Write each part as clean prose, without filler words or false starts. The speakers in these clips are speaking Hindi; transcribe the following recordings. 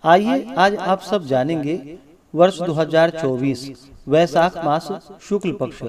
आइए आज आप सब जानेंगे वर्ष 2024 वैशाख मास शुक्ल पक्ष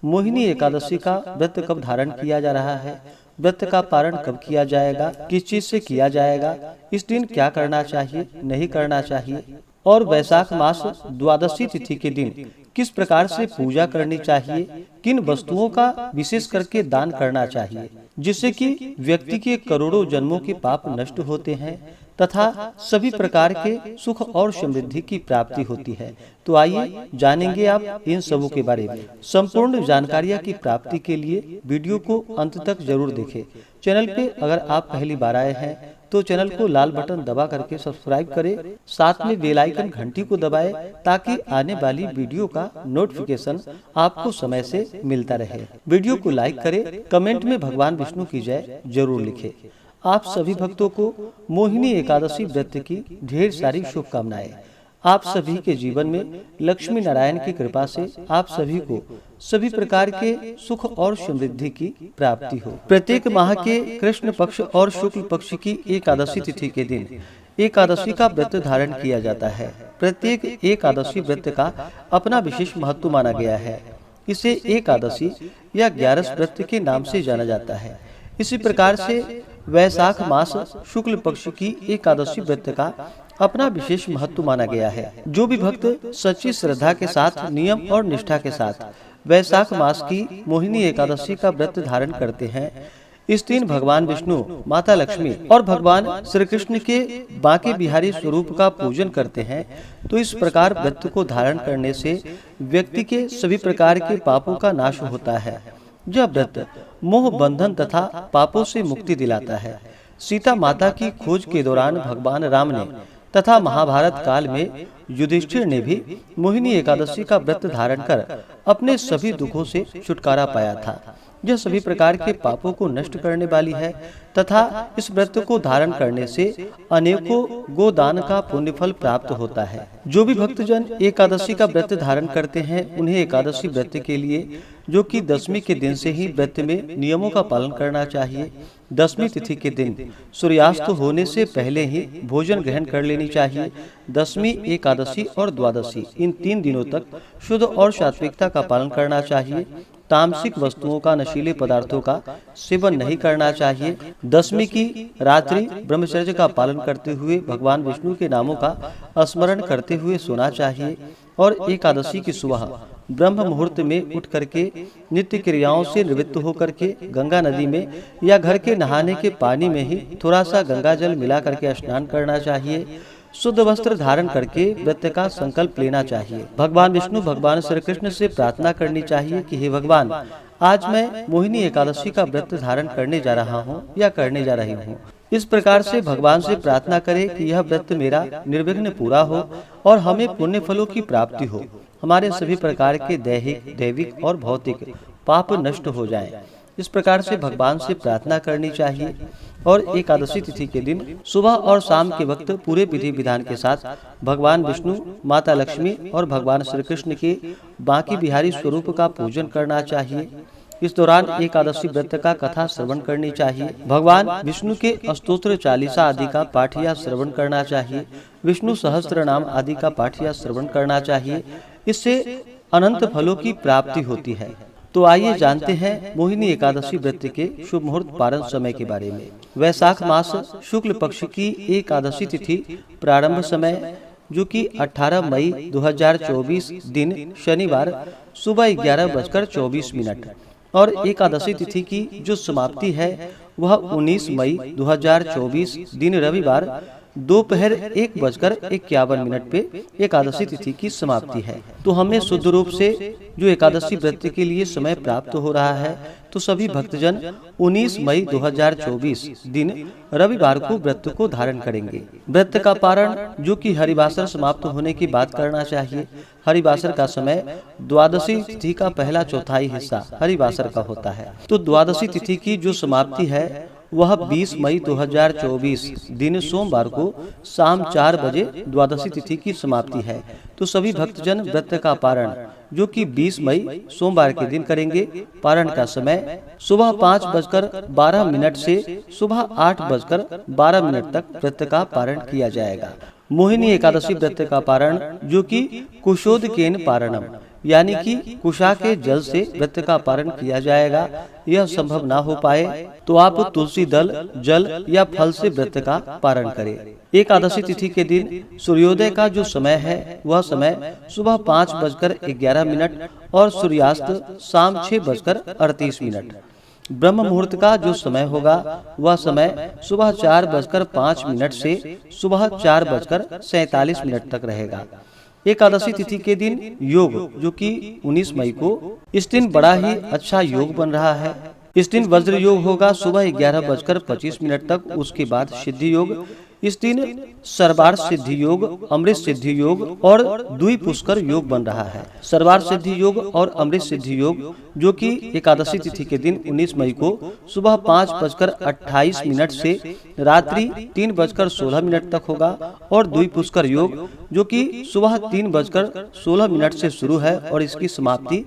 मोहिनी एकादशी का व्रत कब धारण किया जा रहा है, व्रत का पारण कब किया जाएगा, किस चीज से किया जाएगा, इस दिन क्या करना चाहिए नहीं करना चाहिए, और वैशाख मास द्वादशी तिथि के दिन किस प्रकार से पूजा करनी चाहिए, किन वस्तुओं का विशेष करके दान करना चाहिए जिससे कि व्यक्ति के करोड़ों जन्मों के पाप नष्ट होते हैं तथा सभी प्रकार के सुख और समृद्धि की प्राप्ति होती है। तो आइए जानेंगे आप इन सबों के बारे में। संपूर्ण जानकारियाँ की प्राप्ति के लिए वीडियो को अंत तक जरूर देखें। चैनल पे अगर आप पहली बार आए हैं तो चैनल को लाल बटन दबा करके सब्सक्राइब करें, साथ में बेल आइकन घंटी को दबाएं ताकि आने वाली वीडियो का नोटिफिकेशन आपको समय से मिलता रहे। वीडियो को लाइक करें, कमेंट में भगवान विष्णु की जय जरूर लिखें। आप सभी भक्तों को मोहिनी एकादशी व्रत की ढेर सारी शुभकामनाएं। आप सभी के जीवन में लक्ष्मी नारायण की कृपा से आप सभी को सभी प्रकार के सुख और समृद्धि की प्राप्ति हो। प्रत्येक माह के कृष्ण पक्ष और शुक्ल पक्ष की एकादशी तिथि के दिन एकादशी का व्रत धारण किया जाता है। प्रत्येक एकादशी व्रत का अपना विशेष महत्व माना गया है। इसे एकादशी या 11 व्रत के नाम से जाना जाता है। इसी प्रकार से वैशाख मास शुक्ल पक्ष की एकादशी व्रत का अपना विशेष महत्व माना गया है। जो भी भक्त सच्ची श्रद्धा के साथ, नियम और निष्ठा के साथ वैशाख मास की मोहिनी एकादशी का व्रत धारण करते हैं, इस दिन भगवान विष्णु, माता लक्ष्मी और भगवान श्री कृष्ण के बांके बिहारी स्वरूप का पूजन करते हैं। तो इस प्रकार व्रत को धारण करने से व्यक्ति के सभी प्रकार के पापों का नाश होता है। यह व्रत मोह बंधन तथा पापों से मुक्ति दिलाता है। सीता माता की खोज के दौरान भगवान राम ने तथा महाभारत काल में युधिष्ठिर ने भी मोहिनी एकादशी का व्रत धारण कर अपने सभी दुखों से छुटकारा पाया था। यह सभी प्रकार के पापों को नष्ट करने वाली है तथा इस व्रत को धारण करने से अनेकों गोदान का पुण्य फल प्राप्त होता है। जो भी भक्तजन एकादशी का व्रत धारण करते हैं, उन्हें एकादशी व्रत के लिए जो कि दशमी के दिन से ही व्रत में नियमों का पालन करना चाहिए। दशमी तिथि के दिन सूर्यास्त होने से पहले ही भोजन ग्रहण कर लेनी चाहिए। दशमी, एकादशी और द्वादशी इन 3 दिनों तक शुद्ध और सात्विकता का पालन करना चाहिए। तामसिक वस्तुओं का, नशीले पदार्थों का सेवन नहीं करना चाहिए। दशमी की रात्रि ब्रह्मचर्य का पालन करते हुए भगवान विष्णु के नामों का स्मरण करते हुए सोना चाहिए। और एकादशी की सुबह ब्रह्म मुहूर्त में उठ करके नित्य क्रियाओं से निवृत्त होकर के गंगा नदी में या घर के नहाने के पानी में ही थोड़ा सा गंगा जल मिला करके स्नान करना चाहिए। शुद्ध वस्त्र धारण करके व्रत का संकल्प लेना चाहिए। भगवान विष्णु, भगवान श्री कृष्ण से प्रार्थना करनी चाहिए कि हे भगवान, आज मैं मोहिनी एकादशी का व्रत धारण करने जा रहा हूँ या करने जा रही हूँ। इस प्रकार से भगवान से प्रार्थना करें कि यह व्रत मेरा निर्विघ्न पूरा हो और हमें पुण्य फलों की प्राप्ति हो। हमारे सभी प्रकार के दैहिक, दैविक और भौतिक पाप नष्ट हो जाएं। इस प्रकार से भगवान से प्रार्थना करनी चाहिए। और एकादशी तिथि के दिन सुबह और शाम के वक्त पूरे विधि विधान के साथ भगवान विष्णु, माता लक्ष्मी और भगवान श्री कृष्ण के बांके बिहारी स्वरूप का पूजन करना चाहिए। इस दौरान एकादशी व्रत का कथा श्रवण करनी चाहिए। भगवान विष्णु के स्तोत्र, चालीसा आदि का पाठ या श्रवण करना चाहिए। विष्णु सहस्त्र नाम आदि का पाठ या श्रवण करना चाहिए। इससे अनंत फलों की प्राप्ति होती है। तो आइए जानते हैं मोहिनी एकादशी व्रत के शुभ मुहूर्त पारण समय के बारे में। वैशाख मास शुक्ल पक्ष की एकादशी तिथि प्रारंभ समय जो कि 18 मई 2024 दिन शनिवार सुबह 11:24 और एकादशी तिथि की जो समाप्ति है वह 19 मई 2024 दिन रविवार दोपहर 1:51 पे एकादशी तिथि की समाप्ति है। तो हमें शुद्ध रूप से जो एकादशी व्रत के लिए समय प्राप्त हो रहा है, तो सभी भक्तजन 19 मई 2024 दिन रविवार को व्रत को धारण करेंगे। व्रत का पारण जो कि हरिवासर समाप्त होने की बात करना चाहिए। हरिवासर का समय द्वादशी तिथि का पहला चौथाई हिस्सा हरिवासर का होता है। तो द्वादशी तिथि की जो समाप्ति है वह 20 मई 2024 दिन सोमवार को शाम 4 बजे द्वादशी तिथि की समाप्ति है। तो सभी भक्तजन व्रत का पारण जो कि 20 मई सोमवार के दिन करेंगे। पारण का समय सुबह 5:12 से सुबह 8:12 तक व्रत का पारण किया जाएगा। मोहिनी एकादशी व्रत का पारण जो कि कुशोदकेन पारणम यानी कि कुशा के जल से व्रत का पारण किया जाएगा। यह संभव ना हो पाए तो आप तुलसी दल, जल या फल से व्रत का पारण करें। एकादशी तिथि के दिन सूर्योदय का जो समय है वह समय सुबह 5:11 और सूर्यास्त शाम 6:38। ब्रह्म मुहूर्त का जो समय होगा वह समय सुबह 4:05 से सुबह 4:47 तक रहेगा। एकादशी तिथि के दिन योग जो कि 19 मई को इस दिन बड़ा ही अच्छा योग बन रहा है। इस दिन वज्र योग होगा सुबह 11:25 तक। उसके बाद सिद्धि योग। इस दिन सर्वार्थ सिद्धि योग, अमृत सिद्धि योग और द्वि पुष्कर योग बन रहा है। सर्वार्थ सिद्धि योग और अमृत सिद्धि योग जो कि एकादशी तिथि के दिन 19 मई को सुबह 5:28 से रात्रि 3:16 तक होगा। और द्वि पुष्कर योग जो कि सुबह 3:16 से शुरू है और इसकी समाप्ति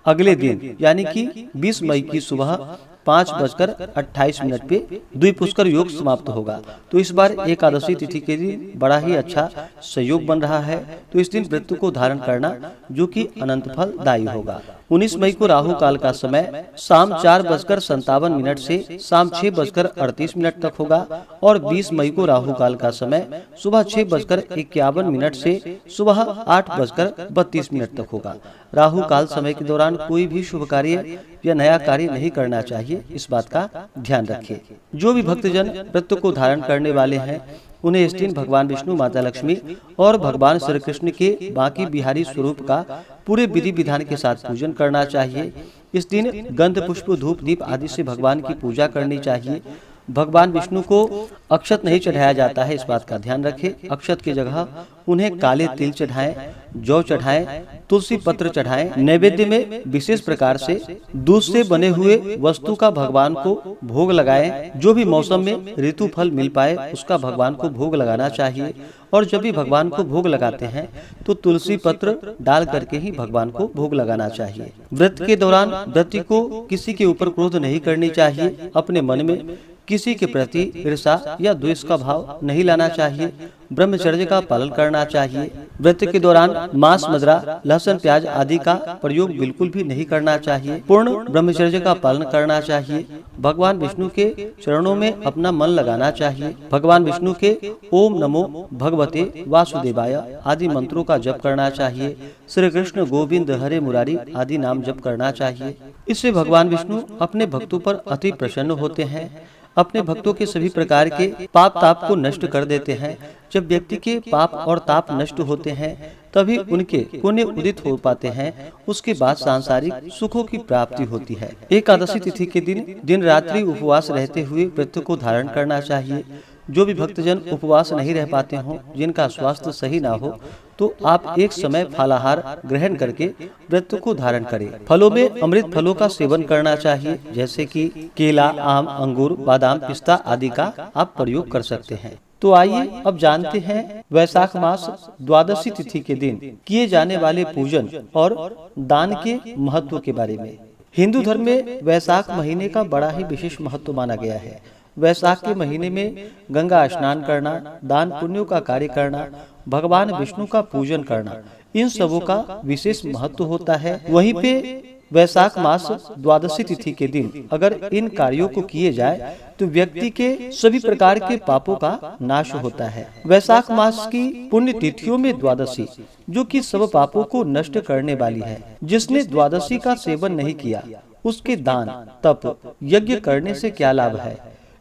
अगले दिन यानी कि 20 मई की सुबह 5:28 पे द्विपुष्कर योग समाप्त होगा। तो इस बार एकादशी तिथि के दिन बड़ा ही अच्छा संयोग बन रहा है। तो इस दिन व्रत को धारण करना जो कि अनंत फलदायी होगा। 19 मई को राहु काल का समय शाम 4:57 से शाम 6:38 तक होगा। और 20 मई को राहु काल का समय सुबह 6:51 से सुबह 8:32 तक होगा। राहु काल समय के दौरान कोई भी शुभ कार्य या नया कार्य नहीं करना चाहिए, इस बात का ध्यान रखिए। जो भी भक्तजन व्रत को धारण करने वाले हैं उन्हें इस दिन भगवान विष्णु, माता लक्ष्मी और भगवान श्री कृष्ण के बांकी बिहारी स्वरूप का पूरे विधि विधान के साथ पूजन करना चाहिए। इस दिन गंध, पुष्प, धूप, दीप आदि से भगवान की पूजा करनी चाहिए। भगवान विष्णु को अक्षत नहीं चढ़ाया जाता है, इस बात का ध्यान रखें। अक्षत की जगह उन्हें काले तिल चढ़ाएं, जौ चढ़ाएं, तुलसी पत्र चढ़ाएं। नैवेद्य में विशेष प्रकार से दूध से बने हुए वस्तु का भगवान को भोग लगाएं। जो भी मौसम में ऋतु फल मिल पाए उसका भगवान को भोग लगाना चाहिए। और जब भी भगवान को भोग लगाते हैं तो तुलसी पत्र डाल करके ही भगवान को भोग लगाना चाहिए। व्रत के दौरान व्रती को किसी के ऊपर क्रोध नहीं करनी चाहिए। अपने मन में किसी के प्रति ईर्ष्या या द्वेष का भाव नहीं लाना चाहिए। ब्रह्मचर्य का पालन करना चाहिए। व्रत के दौरान मांस, मदिरा, लहसुन, प्याज आदि का प्रयोग बिल्कुल भी नहीं करना चाहिए। पूर्ण ब्रह्मचर्य का पालन करना चाहिए। भगवान विष्णु के चरणों में अपना मन लगाना चाहिए। भगवान विष्णु के ओम नमो भगवते वासुदेवाय आदि मंत्रों का जप करना चाहिए। श्री कृष्ण गोविंद हरे मुरारी आदि नाम जप करना चाहिए। इससे भगवान विष्णु अपने भक्तों पर अति प्रसन्न होते हैं। अपने भक्तों के सभी प्रकार के पाप ताप को नष्ट कर देते हैं। जब व्यक्ति के पाप और ताप नष्ट होते हैं तभी उनके पुण्य उदित हो पाते हैं। उसके बाद सांसारिक सुखों की प्राप्ति होती है। एकादशी तिथि के दिन रात्रि उपवास रहते हुए व्रत को धारण करना चाहिए। जो भी भक्तजन उपवास नहीं रह पाते हों, जिनका स्वास्थ्य सही ना हो, तो आप एक समय फलाहार ग्रहण करके व्रत को धारण करें। फलों में अमृत फलों का सेवन करना चाहिए, जैसे कि केला, आम, अंगूर, बादाम, पिस्ता आदि का आप प्रयोग कर सकते हैं। तो आइए अब जानते हैं वैशाख मास द्वादशी तिथि के दिन किए जाने वाले पूजन और दान के महत्व के बारे में। हिंदू धर्म में वैशाख महीने का बड़ा ही विशेष महत्व माना गया है। वैशाख के महीने में गंगा स्नान करना, दान पुण्यों का कार्य करना, भगवान विष्णु का पूजन करना, इन सबों का विशेष महत्व होता है। वहीं पे वैशाख मास द्वादशी तिथि के दिन अगर इन कार्यों को किए जाए तो व्यक्ति के सभी प्रकार के पापों का नाश होता है। वैशाख मास की पुण्य तिथियों में द्वादशी जो कि सब पापों को नष्ट करने वाली है। जिसने द्वादशी का सेवन नहीं किया उसके दान, तप, यज्ञ करने से क्या लाभ है।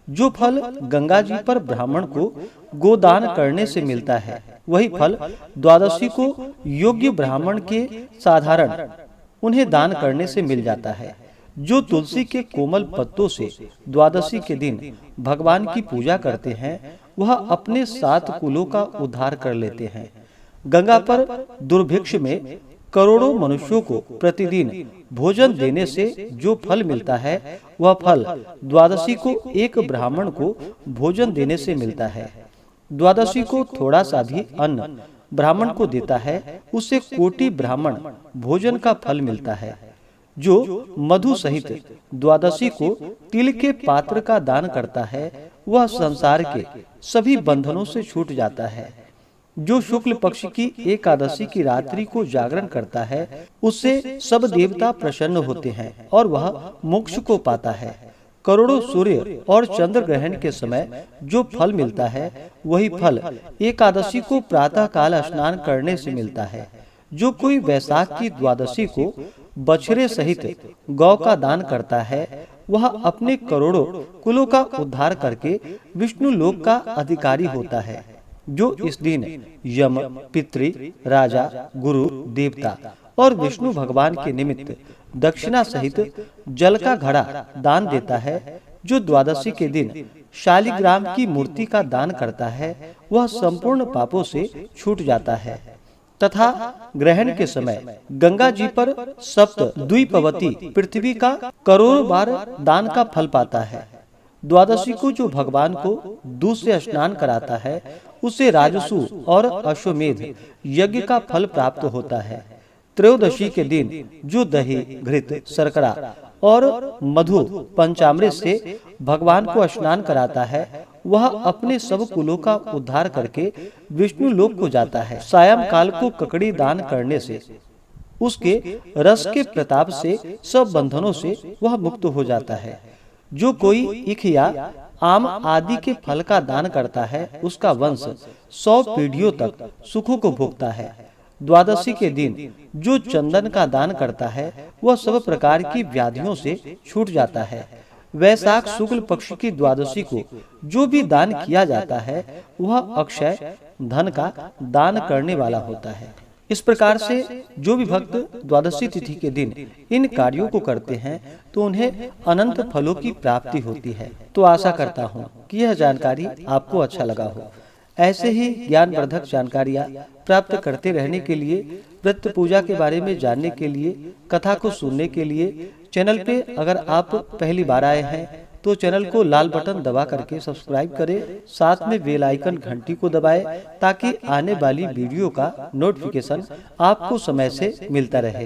जो फल गंगा जी पर ब्राह्मण को गोदान करने से मिलता है, वही फल द्वादशी को योग्य ब्राह्मण के साधारण उन्हें दान करने से मिल जाता है। जो तुलसी के कोमल पत्तों से द्वादशी के दिन भगवान की पूजा करते हैं वह अपने 7 कुलों का उद्धार कर लेते हैं। गंगा पर दुर्भिक्ष में करोड़ों मनुष्यों को प्रतिदिन भोजन देने से जो फल मिलता है वह फल द्वादशी को एक ब्राह्मण को भोजन देने से मिलता है। द्वादशी को थोड़ा सा भी अन्न ब्राह्मण को देता है उससे कोटि ब्राह्मण भोजन का फल मिलता है। जो मधु सहित द्वादशी को तिल के पात्र का दान करता है वह संसार के सभी बंधनों से छूट जाता है। जो शुक्ल पक्ष की एकादशी की रात्रि को जागरण करता है उससे सब देवता प्रसन्न होते हैं और वह मोक्ष को पाता है। करोड़ों सूर्य और चंद्र ग्रहण के समय जो फल मिलता है वही फल एकादशी को प्रातः काल स्नान करने से मिलता है। जो कोई वैशाख की द्वादशी को बछड़े सहित गौ का दान करता है वह अपने करोड़ों कुलों का उद्धार करके विष्णु लोक का अधिकारी होता है। जो इस दिन यम, पितृ, राजा, गुरु, देवता और विष्णु भगवान के निमित्त दक्षिणा सहित जल का घड़ा दान देता है, जो द्वादशी के दिन शालिग्राम की मूर्ति का दान करता है वह संपूर्ण पापों से छूट जाता है। तथा ग्रहण के समय गंगा जी पर सप्त द्वीपवती पृथ्वी का करोड़ों बार दान का फल पाता है। द्वादशी को जो भगवान को दूध से स्नान कराता है उसे राजसु और अश्वमेध यज्ञ का फल प्राप्त होता है। त्रयोदशी के दिन जो दही, घृत, शर्करा और मधु पंचामृत से भगवान को स्नान कराता है वह अपने सब कुलों का उद्धार करके विष्णु लोक को जाता है। सायं काल को ककड़ी दान करने से उसके रस के प्रताप से सब बंधनों से वह मुक्त हो जाता है। जो कोई इख या आम आदि के फल का दान करता है उसका वंश 100 पीढ़ियों तक सुखों को भोगता है। द्वादशी के दिन जो चंदन का दान करता है वह सब प्रकार की व्याधियों से छूट जाता है। वैशाख शुक्ल पक्ष की द्वादशी को जो भी दान किया जाता है वह अक्षय धन का दान करने वाला होता है। इस प्रकार से जो भी भक्त द्वादशी तिथि के दिन इन कार्यों को करते हैं तो उन्हें अनंत फलों की प्राप्ति होती है। तो आशा करता हूँ कि यह जानकारी आपको अच्छा लगा हो। ऐसे ही ज्ञानवर्धक जानकारियाँ प्राप्त करते रहने के लिए, व्रत पूजा के बारे में जानने के लिए, कथा को सुनने के लिए चैनल पे अगर आप पहली बार आए हैं तो चैनल को लाल बटन दबा करके सब्सक्राइब करें, साथ में बेल आइकन घंटी को दबाएं ताकि आने वाली वीडियो का नोटिफिकेशन आपको समय से मिलता रहे।